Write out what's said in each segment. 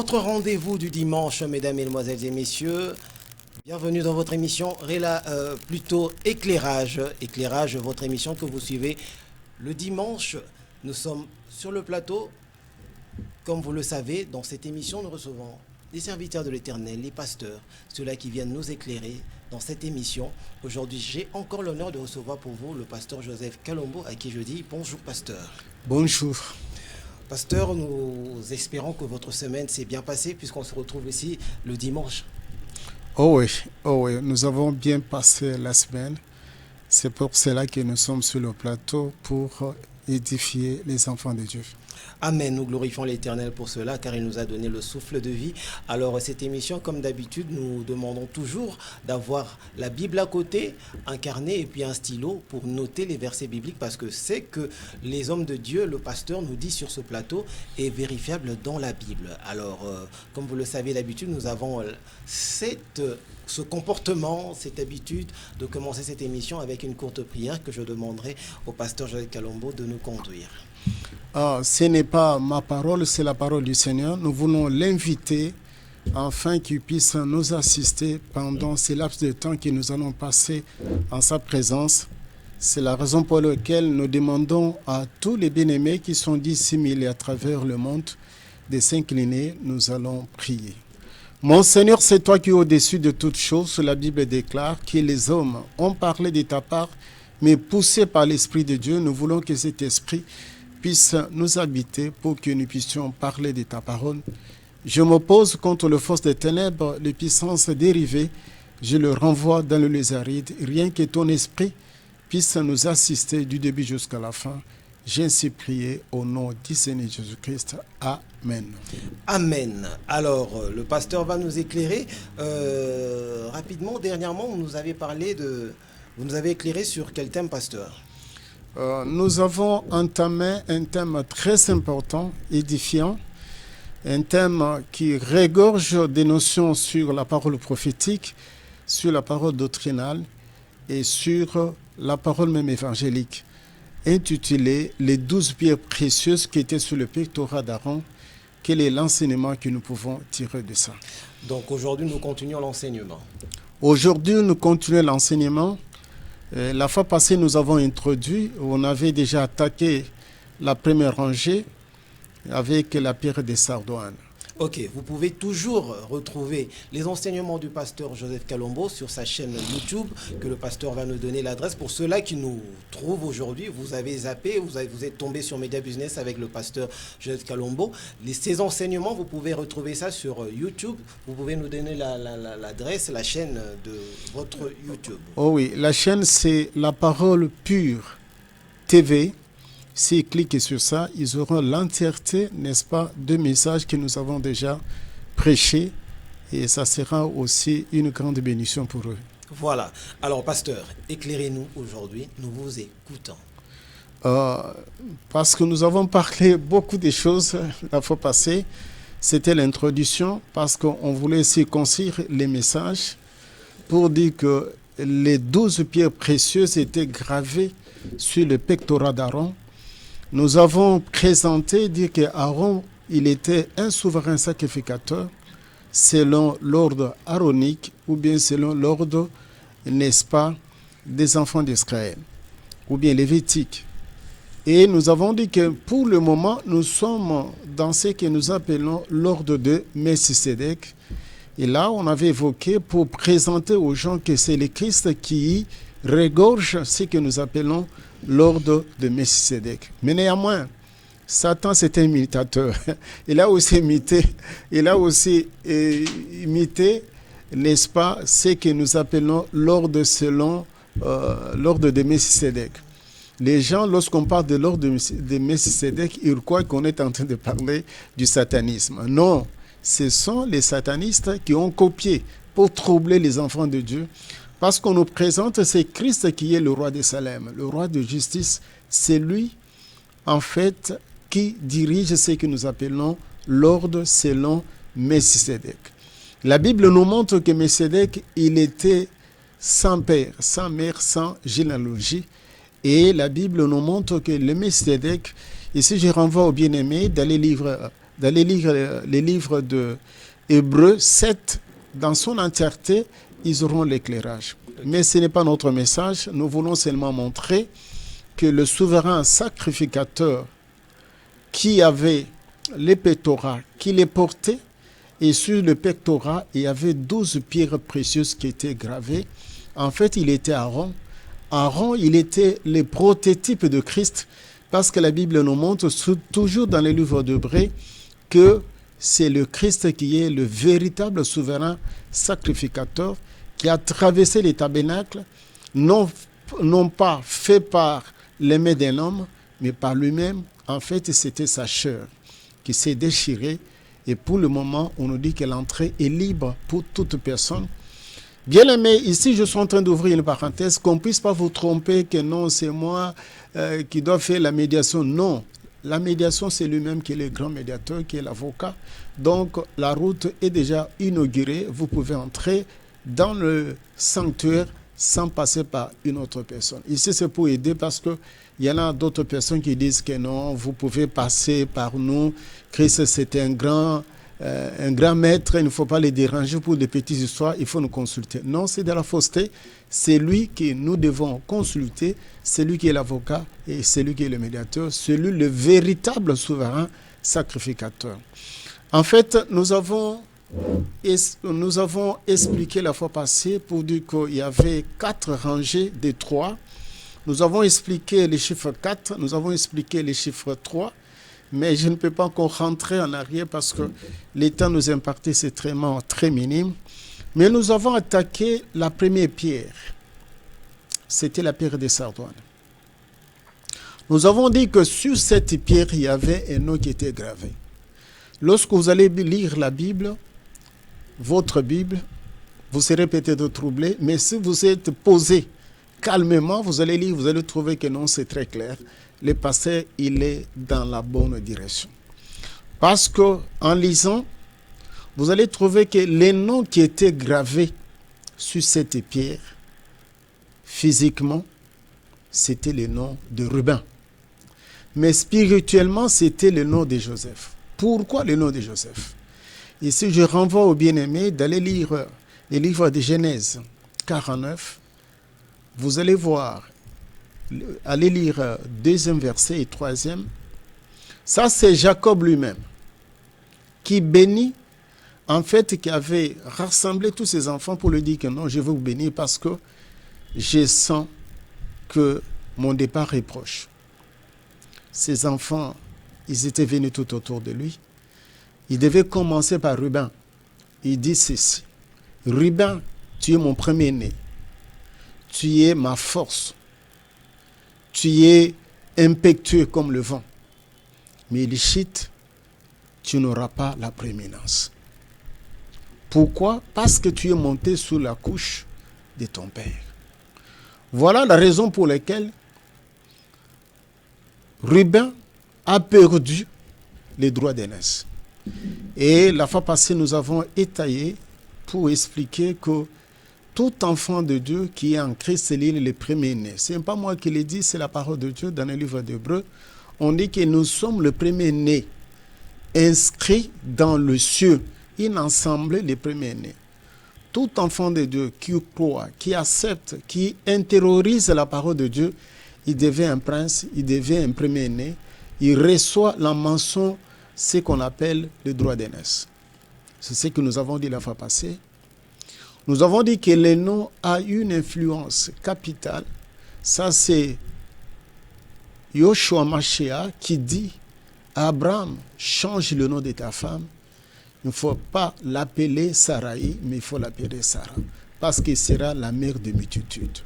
Votre rendez-vous du dimanche, mesdames, mesdemoiselles et messieurs. Bienvenue dans votre émission, plutôt Éclairage. Éclairage, votre émission que vous suivez le dimanche. Nous sommes sur le plateau. Comme vous le savez, dans cette émission, nous recevons des serviteurs de l'Éternel, les pasteurs, ceux-là qui viennent nous éclairer dans cette émission. Aujourd'hui, j'ai encore l'honneur de recevoir pour vous le pasteur Joseph Kalombo, à qui je dis bonjour pasteur. Bonjour. Pasteur, nous espérons que votre semaine s'est bien passée puisqu'on se retrouve ici le dimanche. Oh oui, nous avons bien passé la semaine. C'est pour cela que nous sommes sur le plateau pour édifier les enfants de Dieu. Amen, nous glorifions l'Éternel pour cela car il nous a donné le souffle de vie. Alors cette émission, comme d'habitude, nous demandons toujours d'avoir la Bible à côté, un carnet et puis un stylo pour noter les versets bibliques parce que c'est que les hommes de Dieu, le pasteur nous dit sur ce plateau, est vérifiable dans la Bible. Alors, comme vous le savez d'habitude, nous avons ce comportement, cette habitude de commencer cette émission avec une courte prière que je demanderai au pasteur Joseph Kalombo de nous conduire. Ce n'est pas ma parole, c'est la parole du Seigneur. Nous voulons l'inviter afin qu'il puisse nous assister pendant ces laps de temps que nous allons passer en sa présence. C'est la raison pour laquelle nous demandons à tous les bien-aimés qui sont disséminés à travers le monde de s'incliner. Nous allons prier. Mon Seigneur, c'est toi qui es au-dessus de toutes choses. La Bible déclare que les hommes ont parlé de ta part, mais poussés par l'Esprit de Dieu, nous voulons que cet Esprit puisse nous habiter pour que nous puissions parler de ta parole. Je m'oppose contre le force des ténèbres, les puissances dérivées. Je le renvoie dans le lieu aride. Rien que ton esprit puisse nous assister du début jusqu'à la fin. J'ai ainsi prié au nom du Seigneur Jésus-Christ. Amen. Amen. Alors, le pasteur va nous éclairer. Rapidement, dernièrement, vous nous avez éclairé sur quel thème, pasteur ? Nous avons entamé un thème très important, édifiant, un thème qui regorge des notions sur la parole prophétique, sur la parole doctrinale et sur la parole même évangélique, intitulé « Les 12 pierres précieuses qui étaient sur le pectorat d'Aaron ». Quel est l'enseignement que nous pouvons tirer de ça? Donc aujourd'hui, nous continuons l'enseignement. Aujourd'hui, nous continuons l'enseignement. La fois passée, nous avons introduit, on avait déjà attaqué la première rangée avec la pierre des sardoines. Ok, vous pouvez toujours retrouver les enseignements du pasteur Joseph Kalombo sur sa chaîne YouTube, que le pasteur va nous donner l'adresse. Pour ceux-là qui nous trouvent aujourd'hui, vous avez zappé, vous êtes tombé sur Media Business avec le pasteur Joseph Kalombo. Ces enseignements, vous pouvez retrouver ça sur YouTube. Vous pouvez nous donner l'adresse, la chaîne de votre YouTube. Oh oui, la chaîne c'est La Parole Pure TV. S'ils cliquent sur ça, ils auront l'entièreté, n'est-ce pas, de messages que nous avons déjà prêchés et ça sera aussi une grande bénédiction pour eux. Voilà. Alors, pasteur, éclairez-nous aujourd'hui, nous vous écoutons. Parce que nous avons parlé beaucoup de choses la fois passée, c'était l'introduction, parce qu'on voulait circoncire les messages pour dire que les 12 pierres précieuses étaient gravées sur le pectorat d'Aaron. Nous avons présenté, dit qu'Aaron, il était un souverain sacrificateur selon l'ordre aaronique ou bien selon l'ordre, n'est-ce pas, des enfants d'Israël ou bien lévitique. Et nous avons dit que pour le moment, nous sommes dans ce que nous appelons l'ordre de Melchisédek. Et là, on avait évoqué pour présenter aux gens que c'est le Christ qui regorge ce que nous appelons l'ordre de Melchisédek. Mais néanmoins, Satan c'est un imitateur. Il a aussi imité, n'est-ce pas, ce que nous appelons l'ordre selon l'ordre de Melchisédek. Les gens, lorsqu'on parle de l'ordre de Melchisédek, ils croient qu'on est en train de parler du satanisme. Non, ce sont les satanistes qui ont copié pour troubler les enfants de Dieu. Parce qu'on nous présente, c'est Christ qui est le roi de Salem, le roi de justice. C'est lui, en fait, qui dirige ce que nous appelons l'ordre selon Melchisédek. La Bible nous montre que Melchisédek, il était sans père, sans mère, sans généalogie. Et la Bible nous montre que le Melchisédek, ici je renvoie aux bien-aimés d'aller lire d'aller lire les livres de Hébreux 7 dans son entièreté, ils auront l'éclairage. Mais ce n'est pas notre message. Nous voulons seulement montrer que le souverain sacrificateur qui avait les pectorats, qui les portait, et sur le pectorat, il y avait 12 pierres précieuses qui étaient gravées. En fait, il était Aaron. Aaron, il était le prototype de Christ, parce que la Bible nous montre toujours dans les livres d'Hébreux que c'est le Christ qui est le véritable souverain sacrificateur qui a traversé les tabernacles, non pas fait par les mains d'un homme, mais par lui-même. En fait, c'était sa chair qui s'est déchirée. Et pour le moment, on nous dit que l'entrée est libre pour toute personne. Bien aimé, ici, je suis en train d'ouvrir une parenthèse, qu'on ne puisse pas vous tromper que non, c'est moi qui dois faire la médiation. Non, la médiation, c'est lui-même qui est le grand médiateur, qui est l'avocat. Donc, la route est déjà inaugurée. Vous pouvez entrer dans le sanctuaire sans passer par une autre personne. Ici, c'est pour aider parce qu'il y en a d'autres personnes qui disent que non, vous pouvez passer par nous. Christ, c'est un grand maître, il ne faut pas les déranger pour des petites histoires, il faut nous consulter. Non, c'est de la fausseté. C'est lui que nous devons consulter, c'est lui qui est l'avocat et c'est lui qui est le médiateur, c'est lui le véritable souverain sacrificateur. En fait, nous avons expliqué la fois passée pour dire qu'il y avait 4 rangées de 3. Nous avons expliqué les chiffres 4, nous avons expliqué les chiffres 3, mais je ne peux pas encore rentrer en arrière parce que les temps nous impartis, c'est très minime. Mais nous avons attaqué la première pierre. C'était la pierre de sardoine. Nous avons dit que sur cette pierre, il y avait un nom qui était gravé. Lorsque vous allez lire la Bible, votre Bible, vous serez peut-être troublé, mais si vous êtes posé calmement, vous allez lire, vous allez trouver que non, c'est très clair. Le passé, il est dans la bonne direction. Parce qu'en lisant, vous allez trouver que les noms qui étaient gravés sur cette pierre, physiquement, c'était le nom de Ruben. Mais spirituellement, c'était le nom de Joseph. Pourquoi le nom de Joseph? Ici, je renvoie aux bien-aimés d'aller lire les livres de Genèse 49. Vous allez voir, allez lire 2e verset et 3e. Ça, c'est Jacob lui-même qui bénit, en fait, qui avait rassemblé tous ses enfants pour lui dire que non, je veux vous bénir parce que je sens que mon départ est proche. Ses enfants, ils étaient venus tout autour de lui. Il devait commencer par Ruben. Il dit ceci: Ruben, tu es mon premier-né. Tu es ma force. Tu es impétueux comme le vent. Mais Léchite, tu n'auras pas la prééminence. Pourquoi? Parce que tu es monté sous la couche de ton père. Voilà la raison pour laquelle Ruben a perdu les droits d'aînesse. Et la fois passée, nous avons étayé pour expliquer que tout enfant de Dieu qui est en Christ, il est le premier-né. Ce n'est pas moi qui l'ai dit, c'est la parole de Dieu dans le livre d'Hébreux. On dit que nous sommes le premier-né, inscrit dans le ciel, une assemblée des premiers-nés. Tout enfant de Dieu qui croit, qui accepte, qui intériorise la parole de Dieu, il devient un prince, il devient un premier-né, il reçoit la mention, ce qu'on appelle le droit d'aînesse. C'est ce que nous avons dit la fois passée. Nous avons dit que le nom a une influence capitale. Ça, c'est Yoshua Mashiach qui dit à Abraham, change le nom de ta femme. Il ne faut pas l'appeler Sarai, mais il faut l'appeler Sarah, parce qu'elle sera la mère de multitudes.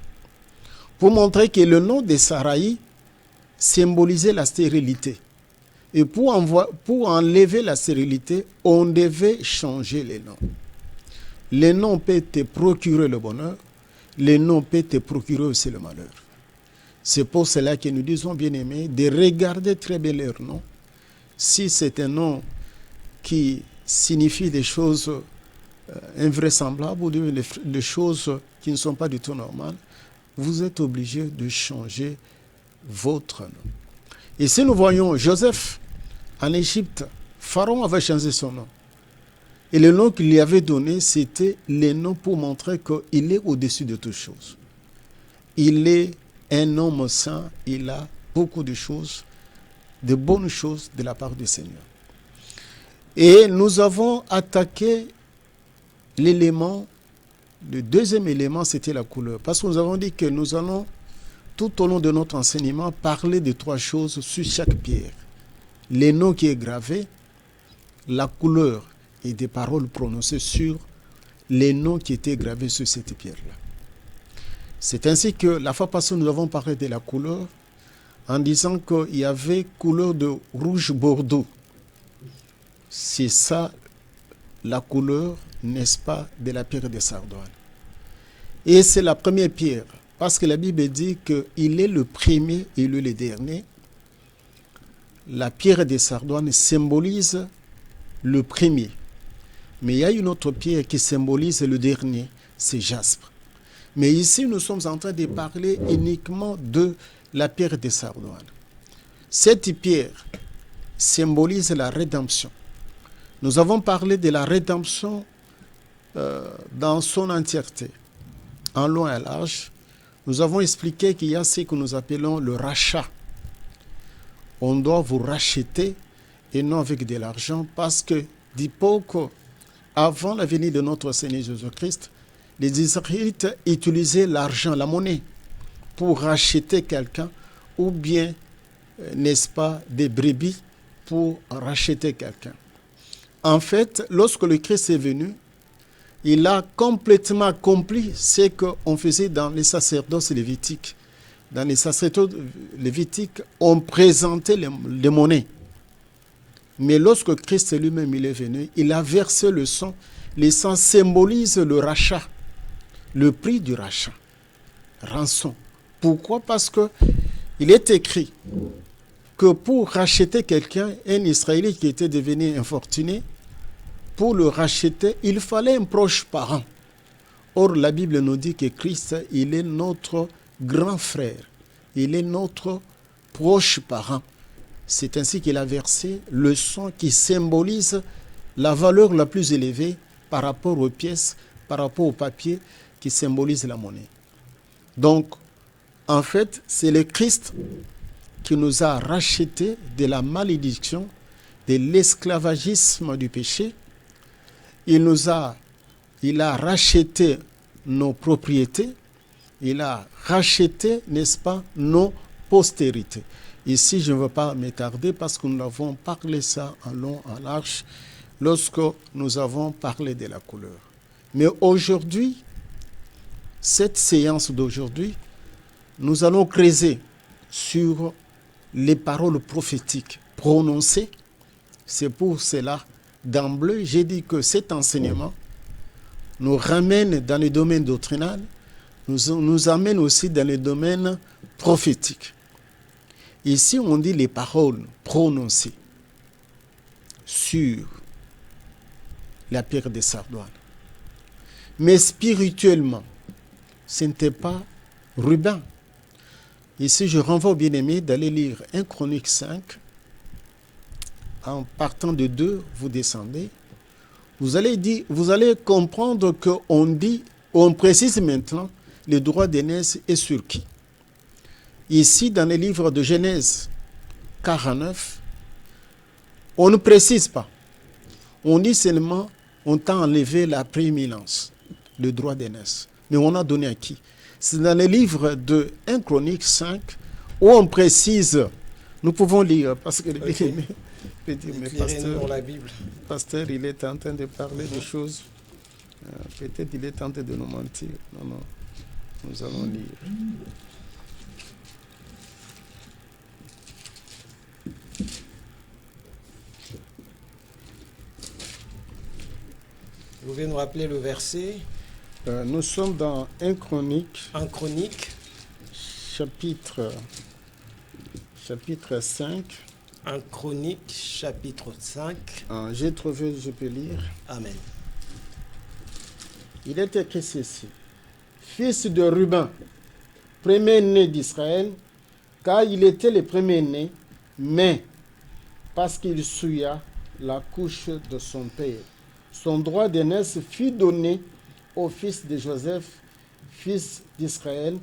Pour montrer que le nom de Sarai symbolisait la stérilité. Et pour enlever la stérilité, on devait changer les noms. Les noms peuvent te procurer le bonheur, les noms peuvent te procurer aussi le malheur. C'est pour cela que nous disons, bien-aimés, de regarder très bien leur nom. Si c'est un nom qui signifie des choses invraisemblables ou des choses qui ne sont pas du tout normales, vous êtes obligé de changer votre nom. Et si nous voyons Joseph en Égypte, Pharaon avait changé son nom. Et le nom qu'il lui avait donné, c'était le nom pour montrer qu'il est au-dessus de toutes choses. Il est un homme saint, il a beaucoup de choses, de bonnes choses de la part du Seigneur. Et nous avons attaqué l'élément, le deuxième élément, c'était la couleur. Parce que nous avons dit que nous allons, tout au long de notre enseignement, parler de 3 choses sur chaque pierre. Les noms qui est gravé, la couleur et des paroles prononcées sur les noms qui étaient gravés sur cette pierre-là. C'est ainsi que la fois passée, nous avons parlé de la couleur en disant qu'il y avait couleur de rouge bordeaux. C'est ça la couleur, n'est-ce pas, de la pierre de sardoine. Et c'est la première pierre, parce que la Bible dit qu'il est le premier et le dernier. La pierre de sardoine symbolise le premier. Mais il y a une autre pierre qui symbolise le dernier, c'est jaspe. Mais ici, nous sommes en train de parler uniquement de la pierre de sardoine. Cette pierre symbolise la rédemption. Nous avons parlé de la rédemption dans son entièreté, en long et en large. Nous avons expliqué qu'il y a ce que nous appelons le rachat. On doit vous racheter et non avec de l'argent, parce que d'époque, avant la venue de notre Seigneur Jésus-Christ, les Israélites utilisaient l'argent, la monnaie, pour racheter quelqu'un, ou bien, n'est-ce pas, des brebis pour racheter quelqu'un. En fait, lorsque le Christ est venu, il a complètement accompli ce qu'on faisait dans les sacerdoces lévitiques. Dans les sacerdoces lévitiques, on présentait les monnaies. Mais lorsque Christ lui-même il est venu, il a versé le sang. Le sang symbolise le rachat, le prix du rachat, rançon. Pourquoi? Parce que il est écrit que pour racheter quelqu'un, un Israélite qui était devenu infortuné, pour le racheter, il fallait un proche parent. Or, la Bible nous dit que Christ, il est notre grand frère. Il est notre proche parent. C'est ainsi qu'il a versé le sang qui symbolise la valeur la plus élevée par rapport aux pièces, par rapport au papier qui symbolise la monnaie. Donc, en fait, c'est le Christ qui nous a rachetés de la malédiction, de l'esclavagisme du péché. Il a racheté nos propriétés, il a racheté, n'est-ce pas, nos postérités. Ici, je ne veux pas m'étarder parce que nous avons parlé ça en long, en large, lorsque nous avons parlé de la couleur. Mais aujourd'hui, cette séance d'aujourd'hui, nous allons creuser sur les paroles prophétiques prononcées. C'est pour cela, d'emblée, j'ai dit que cet enseignement nous ramène dans le domaine doctrinal, nous amène aussi dans le domaine prophétique. Ici, on dit les paroles prononcées sur la pierre de sardoine. Mais spirituellement, ce n'était pas Ruben. Ici, je renvoie aux bien-aimés d'aller lire 1 Chronique 5. En partant de 2, vous descendez. Vous allez comprendre on précise maintenant le droit d'aînesse est sur qui. Ici, dans le livre de Genèse 49, on ne précise pas. On dit seulement, on t'a enlevé la prééminence, le droit d'aînesse. Mais on a donné à qui? C'est dans le livre de 1 Chronique 5 où on précise, nous pouvons lire, parce que mais pasteur, il est en train de parler de choses, peut-être il est tenté de nous mentir. Non, nous allons lire. Vous pouvez nous rappeler le verset? Nous sommes dans 1 Chronique. 1 Chronique. Chapitre 5. 1 Chronique, chapitre 5. J'ai trouvé, je peux lire. Amen. Il est écrit ceci. Fils de Ruben, premier-né d'Israël, car il était le premier-né, mais parce qu'il souilla, la couche de son père. Son droit d'aînesse fut donné au fils de Joseph, fils d'Israël.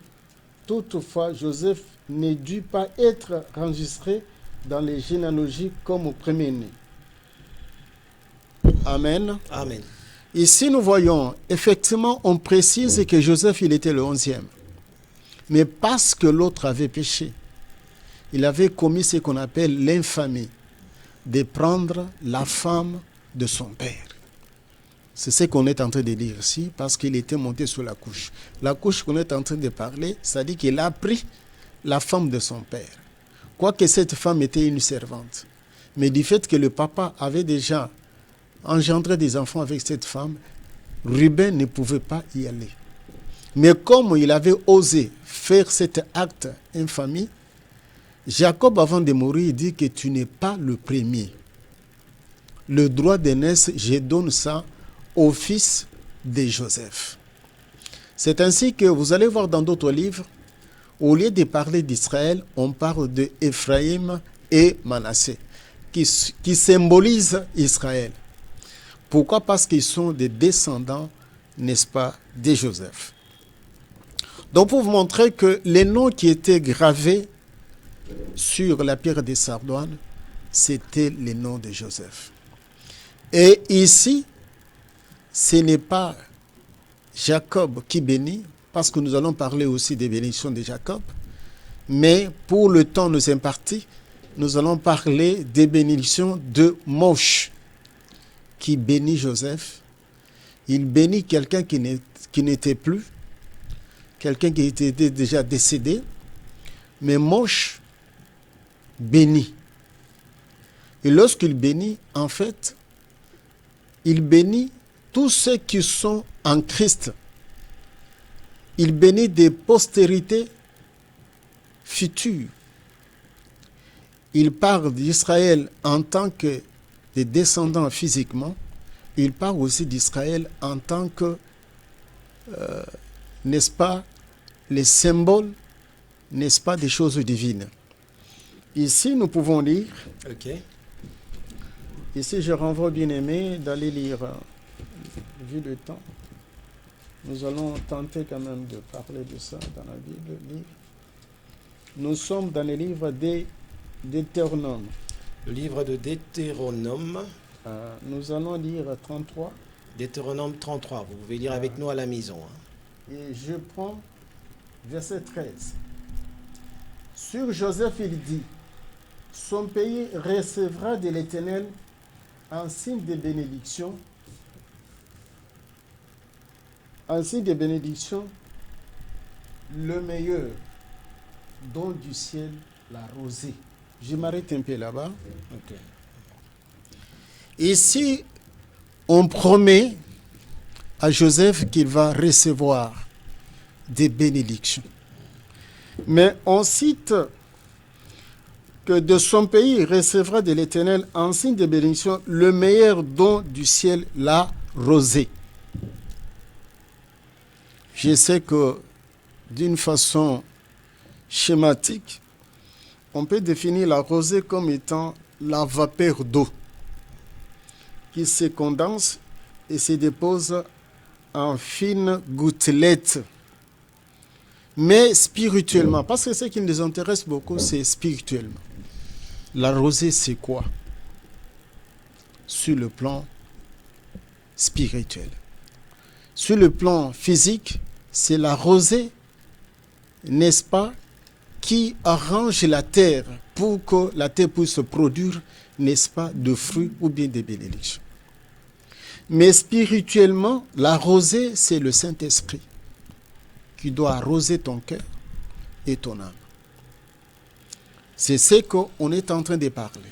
Toutefois, Joseph ne dut pas être enregistré dans les généalogies comme premier-né. Amen. Amen. Ici, nous voyons, effectivement, on précise que Joseph, il était le 11e. Mais parce que l'autre avait péché, il avait commis ce qu'on appelle l'infamie de prendre la femme de son père. C'est ce qu'on est en train de dire ici, parce qu'il était monté sur la couche. La couche qu'on est en train de parler, ça dit qu'il a pris la femme de son père. Quoique cette femme était une servante. Mais du fait que le papa avait déjà engendré des enfants avec cette femme, Ruben ne pouvait pas y aller. Mais comme il avait osé faire cet acte infamie, Jacob, avant de mourir, dit que tu n'es pas le premier. Le droit d'aînesse, je donne ça au fils de Joseph. C'est ainsi que vous allez voir dans d'autres livres, au lieu de parler d'Israël, on parle de Ephraïm et Manassé, qui symbolisent Israël. Pourquoi? Parce qu'ils sont des descendants, n'est-ce pas, de Joseph. Donc pour vous montrer que les noms qui étaient gravés sur la pierre des Sardoines, c'était les noms de Joseph. Et ici, ce n'est pas Jacob qui bénit, parce que nous allons parler aussi des bénédictions de Jacob, mais pour le temps nous imparti, nous allons parler des bénédictions de Moshe, qui bénit Joseph. Il bénit quelqu'un qui n'était plus, quelqu'un qui était déjà décédé, mais Moshe bénit. Et lorsqu'il bénit, en fait, il bénit tous ceux qui sont en Christ. Il bénit des postérités futures. Il parle d'Israël en tant que des descendants physiquement. Il parle aussi d'Israël en tant que, n'est-ce pas, les symboles, n'est-ce pas, des choses divines. Ici, nous pouvons lire. Ok. Ici, je renvoie bien-aimé d'aller lire, vu le temps. Nous allons tenter quand même de parler de ça dans la Bible. Nous sommes dans le livre des Deutéronome. Le livre de Deutéronome. Nous allons lire 33. Deutéronome 33. Vous pouvez lire avec nous à la maison. Et je prends verset 13. Sur Joseph, il dit, son pays recevra de l'Éternel un signe de bénédiction. Un signe de bénédiction, le meilleur don du ciel, la rosée. Je m'arrête un peu là-bas. Ok. Ici, on promet à Joseph qu'il va recevoir des bénédictions. Mais on cite que de son pays il recevra de l'Éternel en signe de bénédiction le meilleur don du ciel, la rosée. Je sais que d'une façon schématique, on peut définir la rosée comme étant la vapeur d'eau qui se condense et se dépose en fines gouttelettes. Mais spirituellement, parce que ce qui nous intéresse beaucoup, c'est spirituellement. La rosée, c'est quoi? Sur le plan spirituel. Sur le plan physique, c'est la rosée, n'est-ce pas, qui arrange la terre pour que la terre puisse produire, n'est-ce pas, de fruits ou bien des bénédictions. Mais spirituellement, la rosée, c'est le Saint-Esprit qui doit arroser ton cœur et ton âme. C'est ce qu'on est en train de parler.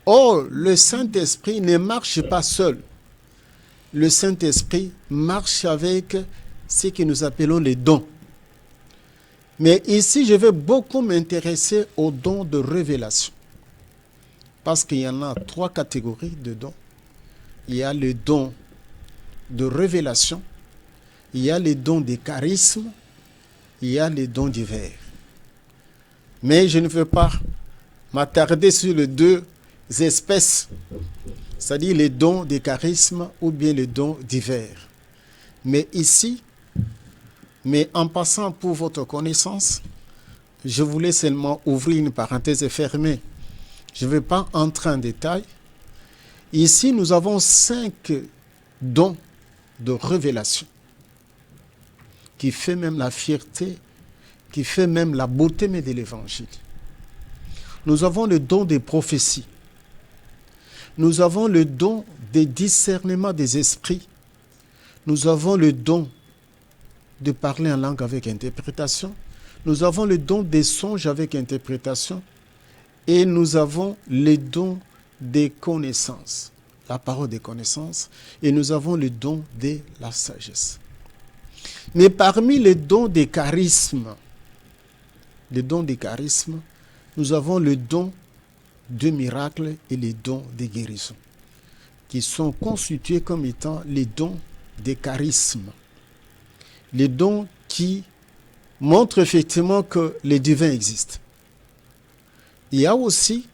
Or, le Saint-Esprit ne marche pas seul. Le Saint-Esprit marche avec ce que nous appelons les dons. Mais ici, je vais beaucoup m'intéresser aux dons de révélation. Parce qu'il y en a 3 catégories de dons. Il y a le don de révélation, il y a les dons de charisme, il y a les dons divers. Mais je ne veux pas m'attarder sur les 2 espèces, c'est-à-dire les dons des charismes ou bien les dons divers. Mais ici, mais en passant pour votre connaissance, je voulais seulement ouvrir une parenthèse et fermer. Je ne vais pas entrer en détail. Ici, nous avons 5 dons de révélation qui fait même la fierté, qui fait même la beauté même de l'évangile. Nous avons le don des prophéties. Nous avons le don des discernements des esprits. Nous avons le don de parler en langue avec interprétation. Nous avons le don des songes avec interprétation. Et nous avons le don des connaissances, la parole des connaissances. Et nous avons le don de la sagesse. Mais parmi les dons des charismes, nous avons le don de miracles et les dons de guérison, qui sont constitués comme étant les dons des charismes. Les dons qui montrent effectivement que les divins existent. Il y a aussi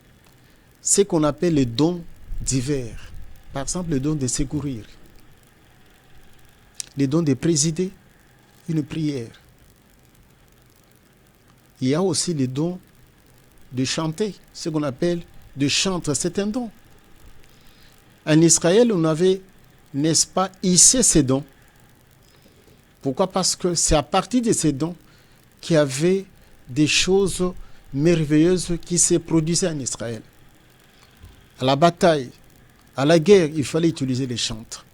ce qu'on appelle les dons divers. Par exemple, le don de secourir, les dons de présider une prière. Il y a aussi les dons de chanter, ce qu'on appelle de chanter, c'est un don. En Israël, on avait, n'est-ce pas, hissé ces dons. Pourquoi? Parce que c'est à partir de ces dons qu'il y avait des choses merveilleuses qui se produisaient en Israël. À la bataille, à la guerre, il fallait utiliser les chantres.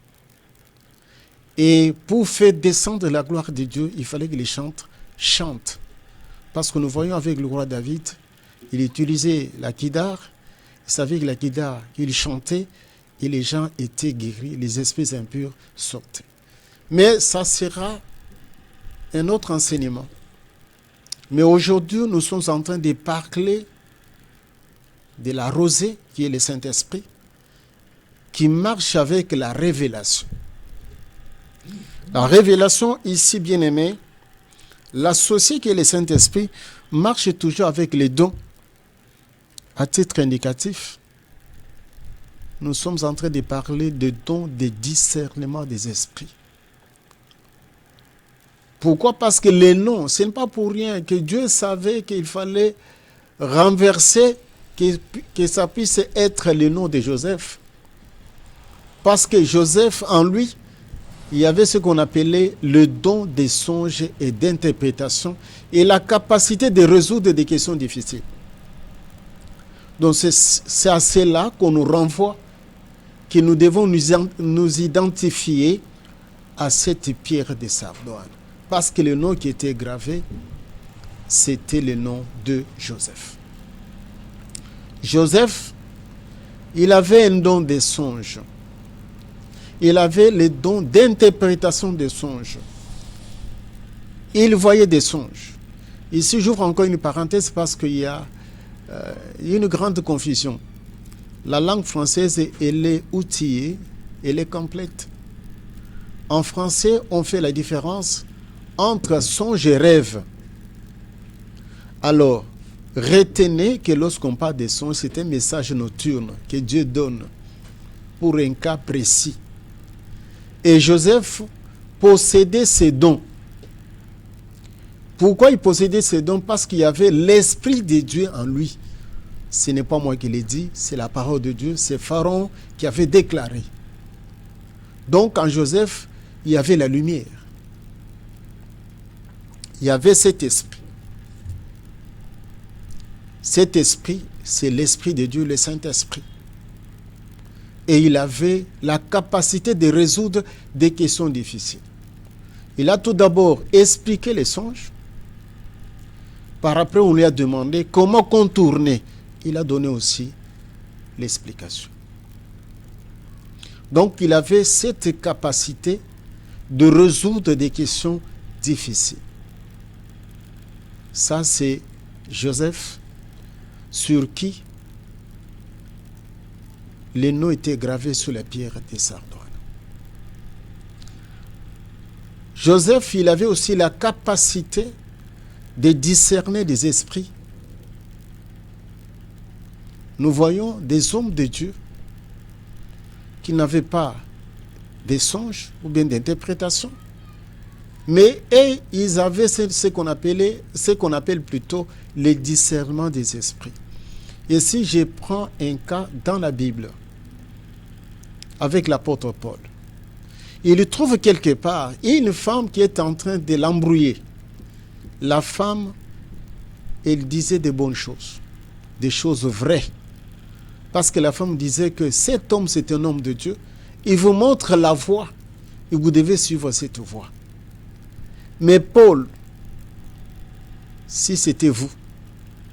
Et pour faire descendre la gloire de Dieu, il fallait que les chantres chantent. Parce que nous voyons avec le roi David, il utilisait la kidar. Il savait que la kidar, il chantait et les gens étaient guéris, les esprits impurs sortaient. Mais ça sera un autre enseignement. Mais aujourd'hui, nous sommes en train de parler de la rosée, qui est le Saint-Esprit, qui marche avec la révélation. La révélation, ici, bien-aimé, l'associé qui est le Saint-Esprit, marche toujours avec les dons. À titre indicatif, nous sommes en train de parler de dons de discernement des esprits. Pourquoi? Parce que les noms, ce n'est pas pour rien que Dieu savait qu'il fallait renverser, que ça puisse être le nom de Joseph. Parce que Joseph, en lui, il y avait ce qu'on appelait le don des songes et d'interprétation et la capacité de résoudre des questions difficiles. Donc c'est à cela qu'on nous renvoie, que nous devons nous identifier à cette pierre de sardoine. Parce que le nom qui était gravé, c'était le nom de Joseph. Joseph, il avait un don des songes. Il avait le don d'interprétation des songes. Il voyait des songes. Ici, j'ouvre encore une parenthèse parce qu'il y a une grande confusion. La langue française, elle est outillée, elle est complète. En français, on fait la différence entre songe et rêve. Alors, retenez que lorsqu'on parle de songe, c'est un message nocturne que Dieu donne pour un cas précis. Et Joseph possédait ces dons. Pourquoi il possédait ces dons? Parce qu'il y avait l'Esprit de Dieu en lui. Ce n'est pas moi qui l'ai dit, c'est la parole de Dieu, c'est Pharaon qui avait déclaré. Donc en Joseph, il y avait la lumière. Il y avait cet esprit. Cet esprit, c'est l'Esprit de Dieu, le Saint-Esprit. Et il avait la capacité de résoudre des questions difficiles. Il a tout d'abord expliqué les songes. Par après, on lui a demandé comment contourner. Il a donné aussi l'explication. Donc, il avait cette capacité de résoudre des questions difficiles. Ça, c'est Joseph, sur qui les noms étaient gravés sur la pierre des sardoines. Joseph, il avait aussi la capacité de discerner des esprits nous voyons des hommes de Dieu qui n'avaient pas des songes ou bien d'interprétation, mais ils avaient ce qu'on appelle plutôt le discernement des esprits. Et si je prends un cas dans la Bible, avec l'apôtre Paul, il trouve quelque part une femme qui est en train de l'embrouiller. La femme, elle disait de bonnes choses, des choses vraies. Parce que la femme disait que cet homme, c'est un homme de Dieu. Il vous montre la voie et vous devez suivre cette voie. Mais Paul, si c'était vous,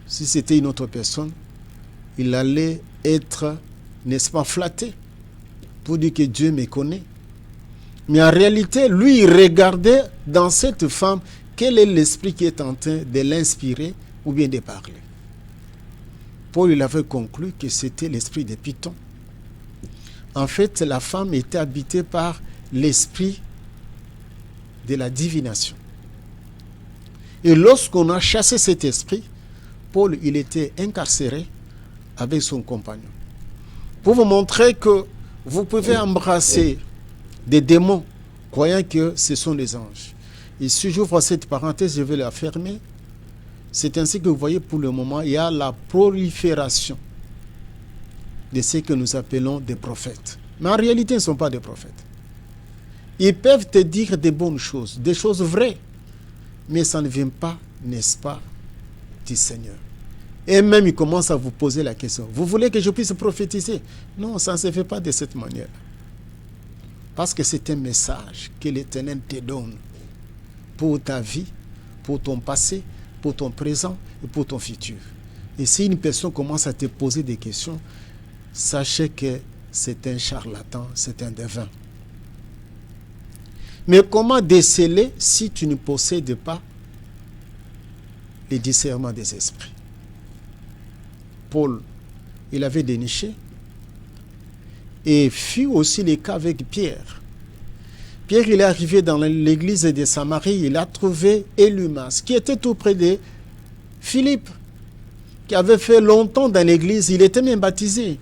si c'était une autre personne, il allait être, n'est-ce pas, flatté pour dire que Dieu me connaît. Mais en réalité, lui, il regardait dans cette femme quel est l'esprit qui est en train de l'inspirer ou bien de parler. Paul, il avait conclu que c'était l'esprit de Python. En fait, la femme était habitée par l'esprit de la divination. Et lorsqu'on a chassé cet esprit, Paul, il était incarcéré avec son compagnon. Pour vous montrer que vous pouvez embrasser des démons, croyant que ce sont des anges. Et si j'ouvre cette parenthèse, je vais la fermer. C'est ainsi que vous voyez pour le moment, il y a la prolifération de ce que nous appelons des prophètes. Mais en réalité, ils ne sont pas des prophètes. Ils peuvent te dire des bonnes choses, des choses vraies, mais ça ne vient pas, n'est-ce pas, du Seigneur. Et même, ils commencent à vous poser la question. Vous voulez que je puisse prophétiser? Non, ça ne se fait pas de cette manière. Parce que c'est un message que l'Éternel te donne pour ta vie, pour ton passé, pour ton présent et pour ton futur. Et si une personne commence à te poser des questions, sachez que c'est un charlatan, c'est un devin. Mais comment déceler si tu ne possèdes pas le discernement des esprits? Paul, il avait déniché. Et fut aussi le cas avec Pierre. Pierre, il est arrivé dans l'église de Samarie, il a trouvé Élumas, qui était tout près de Philippe, qui avait fait longtemps dans l'église, il était même baptisé.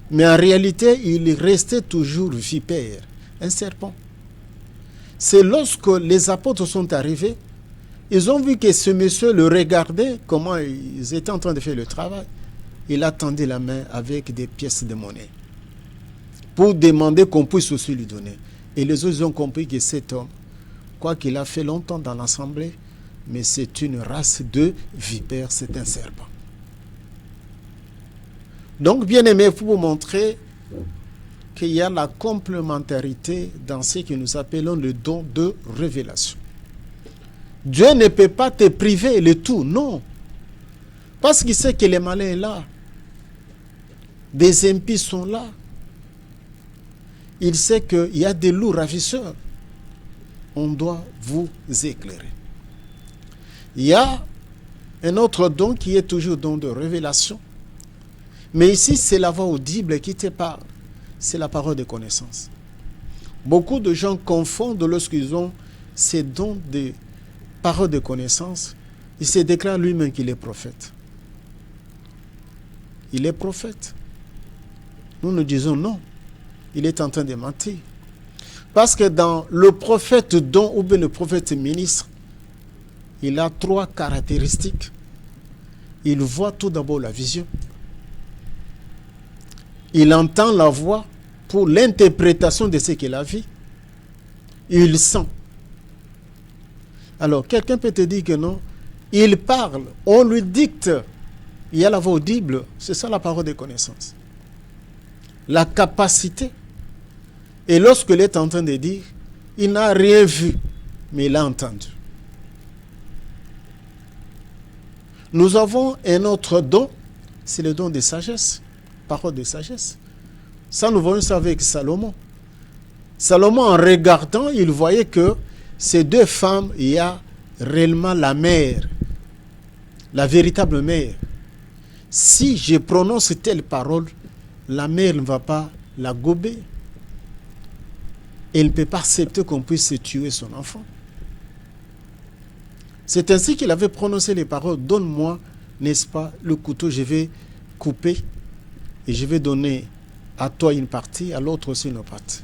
Mais en réalité, il restait toujours vipère, un serpent. C'est lorsque les apôtres sont arrivés, ils ont vu que ce monsieur le regardait, comment ils étaient en train de faire le travail. Il a tendu la main avec des pièces de monnaie pour demander qu'on puisse aussi lui donner. Et les autres ont compris que cet homme, quoi qu'il a fait longtemps dans l'assemblée, mais c'est une race de vipères, c'est un serpent. Donc, bien aimé, pour vous montrer qu'il y a la complémentarité dans ce que nous appelons le don de révélation. Dieu ne peut pas te priver le tout, non. Parce qu'il sait que les malins sont là. Des impies sont là. Il sait qu'il y a des loups ravisseurs. On doit vous éclairer. Il y a un autre don qui est toujours don de révélation. Mais ici, c'est la voix audible qui te parle. C'est la parole de connaissance. Beaucoup de gens confondent lorsqu'ils ont ces dons de parole de connaissance. Il se déclare lui-même qu'il est prophète. Il est prophète. Nous nous disons non. Il est en train de mentir. Parce que dans le prophète don ou bien le prophète ministre, il a 3 caractéristiques. Il voit tout d'abord la vision. Il entend la voix pour l'interprétation de ce qu'il a vu. Il sent. Alors, quelqu'un peut te dire que non. Il parle, on lui dicte. Il y a la voix audible. C'est ça la parole de connaissance. La capacité. Et lorsqu'il est en train de dire, il n'a rien vu, mais il a entendu. Nous avons un autre don, c'est le don de sagesse. Parole de sagesse. Ça, nous voyons ça avec Salomon. Salomon, en regardant, il voyait que ces 2 femmes, il y a réellement la mère, la véritable mère. Si je prononce telle parole, la mère ne va pas la gober. Elle ne peut pas accepter qu'on puisse tuer son enfant. C'est ainsi qu'il avait prononcé les paroles. Donne-moi, n'est-ce pas, le couteau, je vais couper et je vais donner à toi une partie, à l'autre aussi une partie.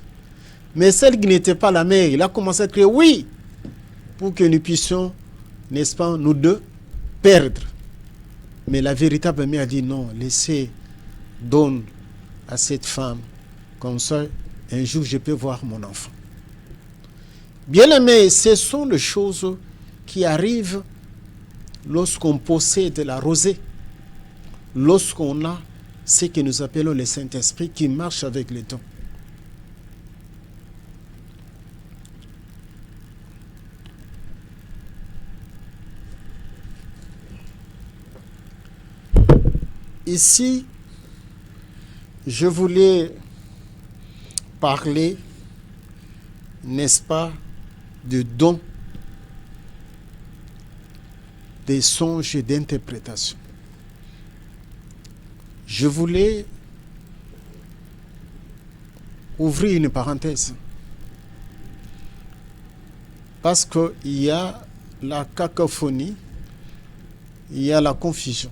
Mais celle qui n'était pas la mère, il a commencé à crier oui, pour que nous puissions, n'est-ce pas, nous deux, perdre. Mais la véritable mère a dit non, laissez, donne à cette femme, comme ça, un jour je peux voir mon enfant. Bien aimé, ce sont les choses qui arrivent lorsqu'on possède la rosée, lorsqu'on a ce que nous appelons le Saint-Esprit qui marche avec les dons. Ici, je voulais parler, n'est-ce pas, de dons, des songes et d'interprétation. Je voulais ouvrir une parenthèse parce qu'il y a la cacophonie, il y a la confusion.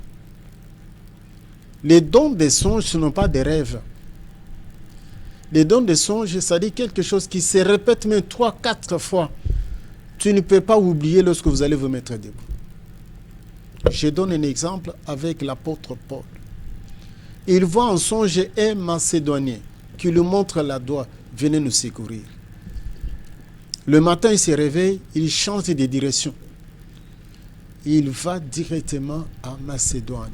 Les dons des songes, ce ne sont pas des rêves. Les dons des songes, ça dit quelque chose qui se répète même 3-4 fois. Tu ne peux pas oublier lorsque vous allez vous mettre debout. Je donne un exemple avec l'apôtre Paul. Il voit en songe un Macédonien qui lui montre la doigt, venez nous secourir. Le matin, il se réveille, il change de direction. Il va directement à Macédoine.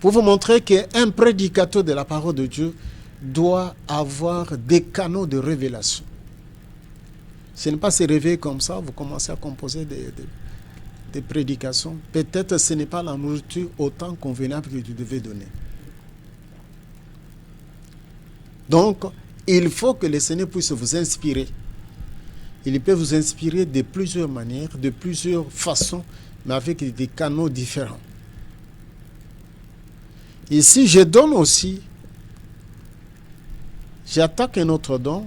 Pour vous montrer qu'un prédicateur de la parole de Dieu doit avoir des canaux de révélation. Ce n'est pas se réveiller comme ça, vous commencez à composer des prédications. Peut-être ce n'est pas la nourriture autant convenable que tu devais donner. Donc, il faut que le Seigneur puisse vous inspirer. Il peut vous inspirer de plusieurs manières, de plusieurs façons, mais avec des canaux différents. Ici, je donne aussi, j'attaque un autre don.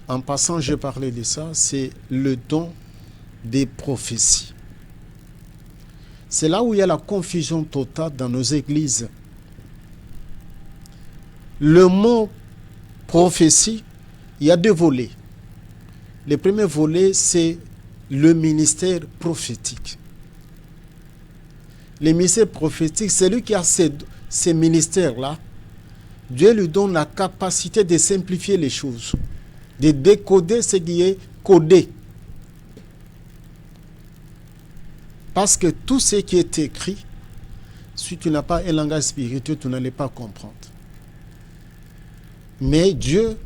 En passant, je parlais de ça, c'est le don des prophéties. C'est là où il y a la confusion totale dans nos églises. Le mot prophétie, il y a deux volets. Le premier volet, c'est le ministère prophétique. Le ministère prophétique, c'est lui qui a ces ministères-là. Dieu lui donne la capacité de simplifier les choses, de décoder ce qui est codé. Parce que tout ce qui est écrit, si tu n'as pas un langage spirituel, tu n'allais pas comprendre. Mais Dieu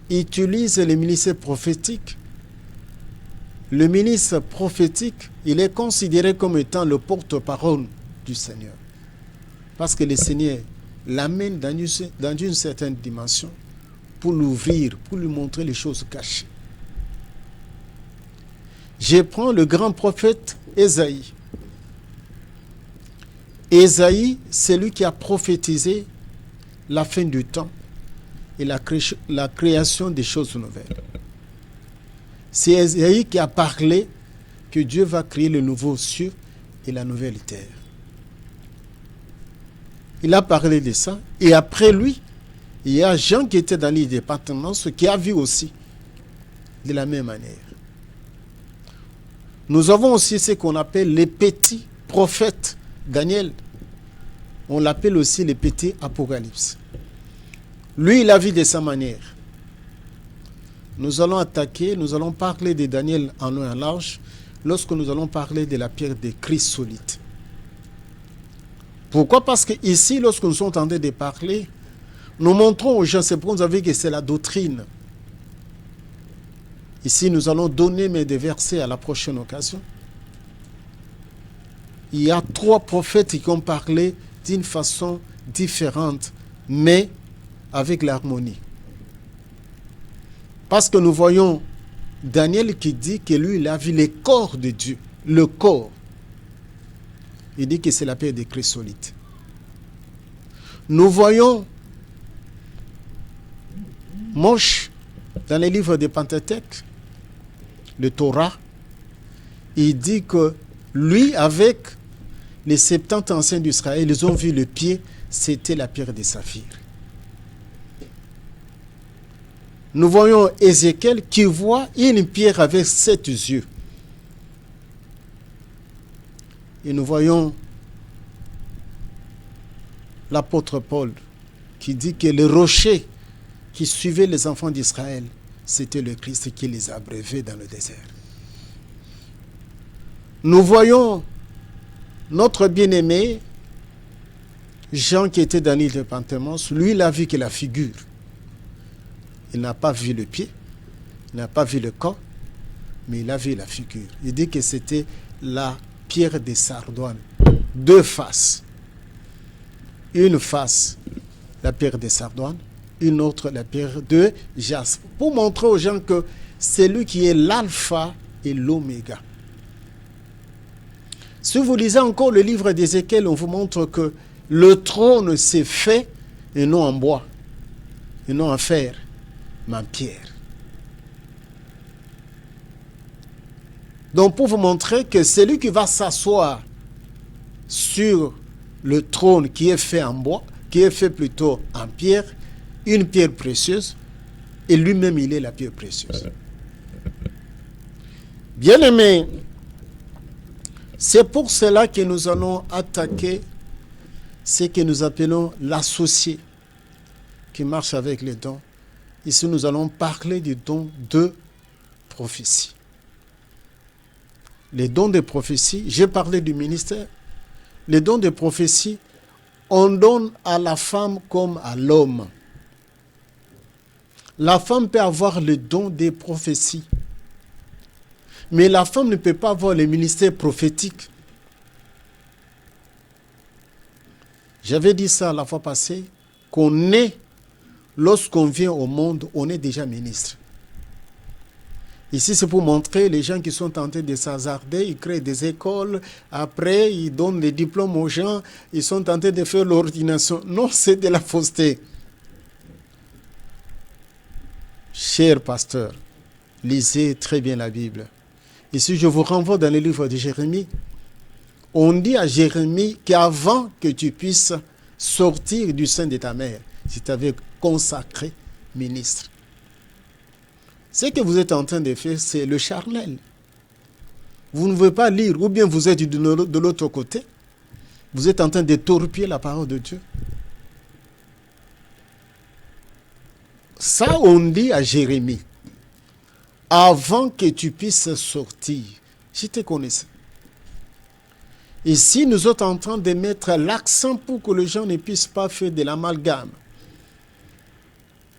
utilise les ministères prophétiques. Le ministre prophétique, il est considéré comme étant le porte-parole du Seigneur. Parce que le Seigneur l'amène dans une certaine dimension pour l'ouvrir, pour lui montrer les choses cachées. Je prends le grand prophète Ésaïe. Ésaïe, c'est lui qui a prophétisé la fin du temps et la création des choses nouvelles. C'est Ésaïe qui a parlé que Dieu va créer le nouveau ciel et la nouvelle terre. Il a parlé de ça. Et après lui, il y a Jean qui était dans les départements, ce qui a vu aussi de la même manière. Nous avons aussi ce qu'on appelle les petits prophètes. Daniel, on l'appelle aussi les petits apocalypses. Lui, il a vu de sa manière. Nous allons parler de Daniel en long et en large, lorsque nous allons parler de la pierre de chrysolite. Pourquoi? Parce que ici, lorsque nous sommes en train de parler, nous montrons aux gens, c'est pour nous dire que c'est la doctrine. Ici, nous allons donner des versets à la prochaine occasion. Il y a 3 prophètes qui ont parlé d'une façon différente, mais avec l'harmonie. Parce que nous voyons Daniel qui dit que lui, il a vu le corps de Dieu. Le corps. Il dit que c'est la pierre de chrysolite. Nous voyons Moïse dans les livres de Pentateuque, le Torah. Il dit que lui, avec les 70 anciens d'Israël, ils ont vu le pied, c'était la pierre de saphir. Nous voyons Ézéchiel qui voit une pierre avec 7 yeux. Et nous voyons l'apôtre Paul qui dit que le rocher qui suivait les enfants d'Israël, c'était le Christ qui les a abreuvés dans le désert. Nous voyons notre bien-aimé Jean qui était dans l'île de Patmos, lui il a vu que la figure. Il n'a pas vu le pied, il n'a pas vu le corps, mais il a vu la figure. Il dit que c'était la pierre de sardoine, 2 faces. Une face, la pierre de sardoine, une autre, la pierre de jaspe. Pour montrer aux gens que c'est lui qui est l'alpha et l'oméga. Si vous lisez encore le livre d'Ézéchiel, on vous montre que le trône s'est fait, et non en bois, et non en fer, mais en pierre. Donc pour vous montrer que celui qui va s'asseoir sur le trône qui est fait en bois, qui est fait plutôt en pierre, une pierre précieuse, et lui-même il est la pierre précieuse. Bien-aimés, c'est pour cela que nous allons attaquer ce que nous appelons l'associé qui marche avec les dons. Ici, nous allons parler du don de prophétie. Les dons de prophétie, j'ai parlé du ministère. Les dons de prophétie, on donne à la femme comme à l'homme. La femme peut avoir le don des prophéties. Mais la femme ne peut pas avoir le ministère prophétique. J'avais dit ça la fois passée, qu'on est, lorsqu'on vient au monde, on est déjà ministre. Ici, c'est pour montrer les gens qui sont tentés de s'hasarder, ils créent des écoles, après, ils donnent les diplômes aux gens, ils sont tentés de faire l'ordination. Non, c'est de la fausseté. Cher pasteur, lisez très bien la Bible. Ici, je vous renvoie dans le livre de Jérémie. On dit à Jérémie qu'avant que tu puisses sortir du sein de ta mère, tu t'avais consacré ministre. Ce que vous êtes en train de faire, c'est le charnel. Vous ne voulez pas lire, ou bien vous êtes de l'autre côté. Vous êtes en train de torpiller la parole de Dieu. Ça, on dit à Jérémie. Avant que tu puisses sortir, je te connaissais. Ici, nous sommes en train de mettre l'accent pour que les gens ne puissent pas faire de l'amalgame.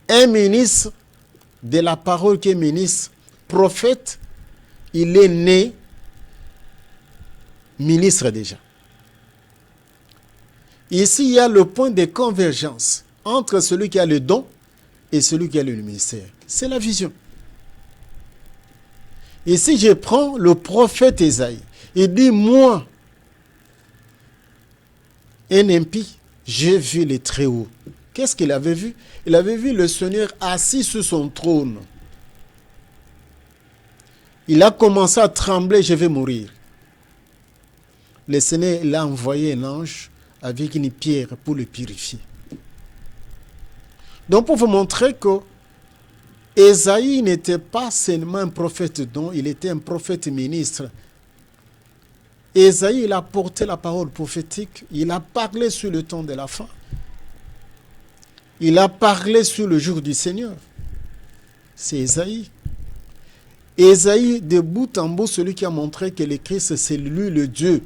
Un ministre de la parole qui est ministre, prophète, il est né ministre déjà. Ici, il y a le point de convergence entre celui qui a le don et celui qui a le ministère. C'est la vision. Ici, je prends le prophète Ésaïe. Il dit, moi, un impie, j'ai vu les Très-Hauts. Qu'est-ce qu'il avait vu? Il avait vu le Seigneur assis sur son trône. Il a commencé à trembler, je vais mourir. Le Seigneur l'a envoyé un ange avec une pierre pour le purifier. Donc pour vous montrer que Ésaïe n'était pas seulement un prophète don, il était un prophète ministre. Ésaïe, il a porté la parole prophétique, il a parlé sur le temps de la fin. Il a parlé sur le jour du Seigneur. C'est Ésaïe. Ésaïe, de bout en bout, celui qui a montré que le Christ, c'est lui le Dieu.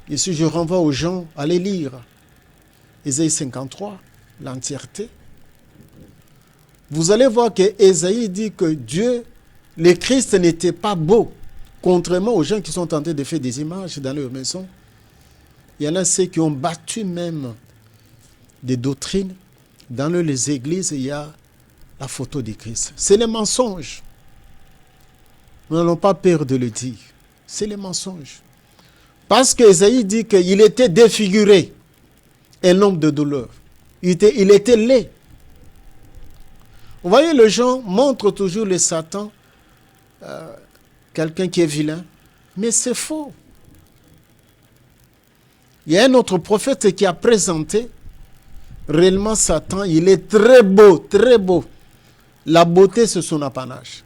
Ici, je renvoie aux gens à les lire. Ésaïe 53, l'entièreté. Vous allez voir que Ésaïe dit que Dieu, le Christ n'était pas beau. Contrairement aux gens qui sont tentés de faire des images dans leur maison. Il y en a ceux qui ont battu même des doctrines. Dans les églises, il y a la photo du Christ. C'est les mensonges. Nous n'avons pas peur de le dire. C'est les mensonges. Parce qu'Ésaïe dit qu'il était défiguré, un homme de douleur. Il était laid. Vous voyez, les gens montrent toujours le Satan, quelqu'un qui est vilain. Mais c'est faux. Il y a un autre prophète qui a présenté réellement Satan. Il est très beau, très beau. La beauté, c'est son apanage.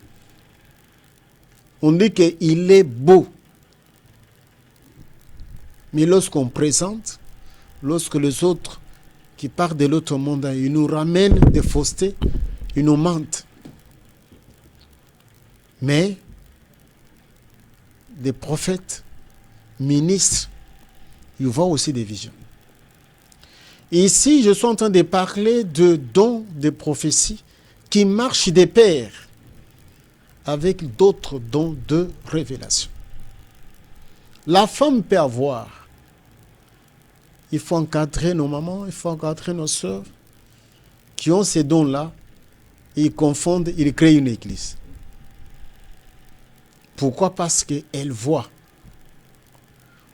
On dit qu'il est beau. Mais lorsqu'on présente, lorsque les autres qui partent de l'autre monde, ils nous ramènent des faussetés, ils nous mentent. Mais des prophètes, ministres, ils voient aussi des visions. Et ici, je suis en train de parler de dons de prophétie qui marchent de pair avec d'autres dons de révélation. La femme peut avoir. Il faut encadrer nos mamans, il faut encadrer nos sœurs qui ont ces dons-là. Ils confondent, ils créent une église. Pourquoi? Parce qu'elles voient.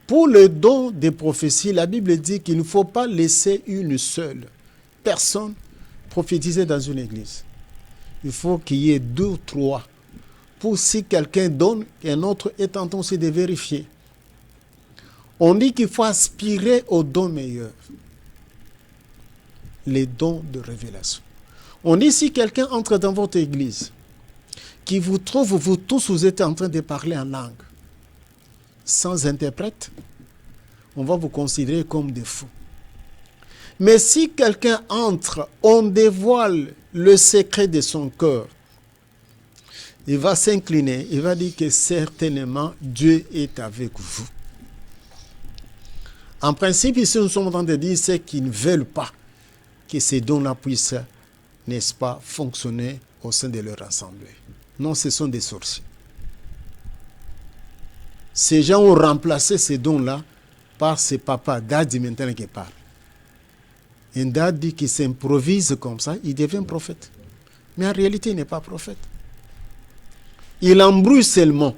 Pour le don des prophéties, la Bible dit qu'il ne faut pas laisser une seule personne prophétiser dans une église. Il faut qu'il y ait 2 ou 3. Pour si quelqu'un donne, un autre est en train aussi de vérifier. On dit qu'il faut aspirer aux dons meilleurs. Les dons de révélation. On dit si quelqu'un entre dans votre église, qui vous trouve, vous tous, vous êtes en train de parler en langue, sans interprète, on va vous considérer comme des fous. Mais si quelqu'un entre, on dévoile le secret de son cœur, il va s'incliner, il va dire que certainement Dieu est avec vous. En principe, ici, nous sommes en train de dire ceux qui ne veulent pas que ces dons-là puissent, n'est-ce pas, fonctionner au sein de leur assemblée. Non, ce sont des sorciers. Ces gens ont remplacé ces dons-là par ces papas, daddy maintenant qui parlent. Un daddy qui s'improvise comme ça, il devient prophète. Mais en réalité, il n'est pas prophète. Il embrouille seulement.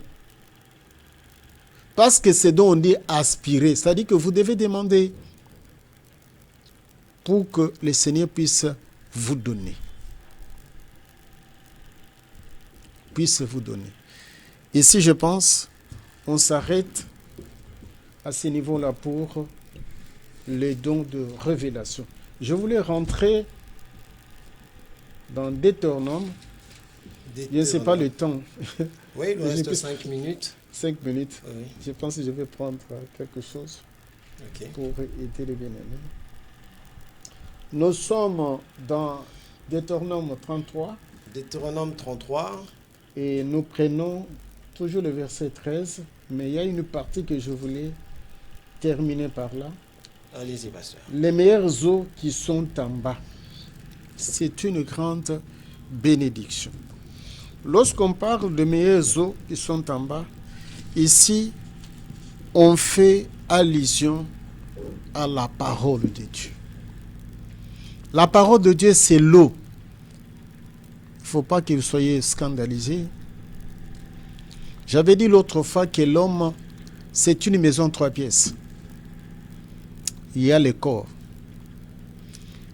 Parce que c'est dont on dit aspirer. C'est-à-dire que vous devez demander pour que le Seigneur puisse vous donner. Puisse vous donner. Ici, je pense, on s'arrête à ce niveau-là pour les dons de révélation. Je voulais rentrer dans Deutéronome. Je ne sais pas le temps. Oui, il nous reste 5 minutes. 5 minutes. Oui. Je pense que je vais prendre quelque chose pour aider les bien-aimés. Nous sommes dans Deutéronome 33. Deutéronome 33. Et nous prenons toujours le verset 13. Mais il y a une partie que je voulais terminer par là. Allez-y, pasteur. Les meilleures eaux qui sont en bas. C'est une grande bénédiction. Lorsqu'on parle de meilleures eaux qui sont en bas, ici, on fait allusion à la parole de Dieu. La parole de Dieu, c'est l'eau. Il ne faut pas que vous soyez scandalisés. J'avais dit l'autre fois que l'homme, c'est une maison 3 pièces. Il y a le corps,